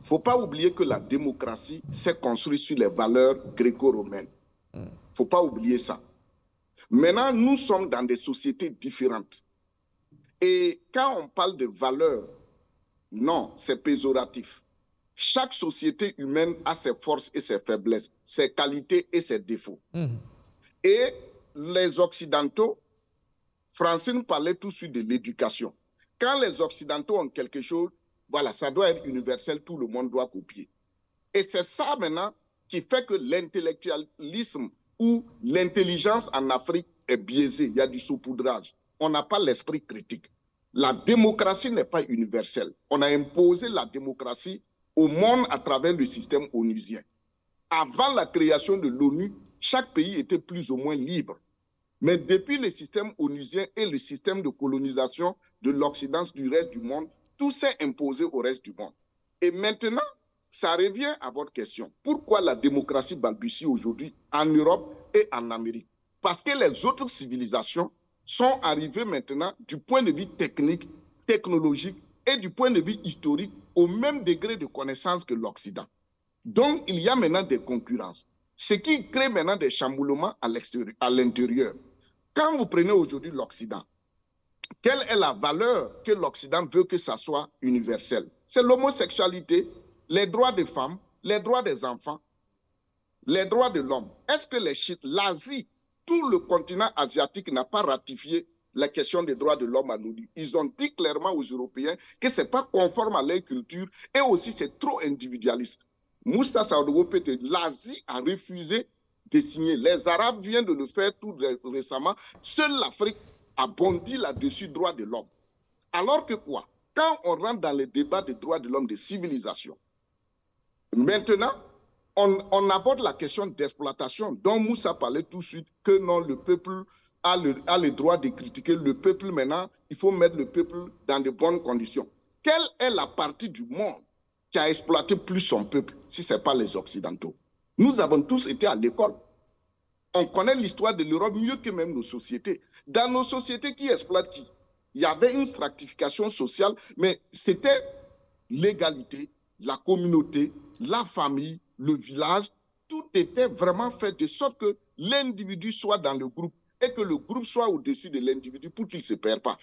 ne faut pas oublier que la démocratie s'est construite sur les valeurs gréco-romaines. Il ne faut pas oublier ça. Maintenant, nous sommes dans des sociétés différentes. Et quand on parle de valeurs, non, c'est péjoratif. Chaque société humaine a ses forces et ses faiblesses, ses qualités et ses défauts. Et les Occidentaux, Francine parlait tout de suite de l'éducation. Quand les Occidentaux ont quelque chose, voilà, ça doit être universel, tout le monde doit copier. Et c'est ça maintenant qui fait que l'intellectualisme ou l'intelligence en Afrique est biaisée. Il y a du saupoudrage. On n'a pas l'esprit critique. La démocratie n'est pas universelle. On a imposé la démocratie au monde à travers le système onusien. Avant la création de l'ONU, chaque pays était plus ou moins libre. Mais depuis le système onusien et le système de colonisation de l'Occident du reste du monde, tout s'est imposé au reste du monde. Et maintenant, ça revient à votre question. Pourquoi la démocratie balbutie aujourd'hui en Europe et en Amérique? Parce que les autres civilisations sont arrivées maintenant du point de vue technique, technologique et du point de vue historique au même degré de connaissance que l'Occident. Donc, il y a maintenant des concurrences. Ce qui crée maintenant des chamboulements à l'intérieur. Quand vous prenez aujourd'hui l'Occident, quelle est la valeur que l'Occident veut que ça soit universel? C'est l'homosexualité, les droits des femmes, les droits des enfants, les droits de l'homme. Est-ce que l'Asie, tout le continent asiatique n'a pas ratifié la question des droits de l'homme à l'ONU? Ils ont dit clairement aux Européens que ce n'est pas conforme à leur culture et aussi c'est trop individualiste. Moussa Saoudou, l'Asie a refusé de signer. Les Arabes viennent de le faire tout récemment. Seule l'Afrique a bondi là-dessus, droits de l'homme. Alors que quoi? Quand on rentre dans les débats des droits de l'homme, des civilisations, maintenant, on aborde la question d'exploitation dont Moussa parlait tout de suite, que non, le peuple a le droit de critiquer. Le peuple, maintenant, il faut mettre le peuple dans de bonnes conditions. Quelle est la partie du monde qui a exploité plus son peuple, si ce n'est pas les Occidentaux? Nous avons tous été à l'école. On connaît l'histoire de l'Europe mieux que même nos sociétés. Dans nos sociétés, qui exploitent qui? Il y avait une stratification sociale, mais c'était l'égalité, la communauté, la famille, le village. Tout était vraiment fait de sorte que l'individu soit dans le groupe et que le groupe soit au-dessus de l'individu pour qu'il ne se perde pas.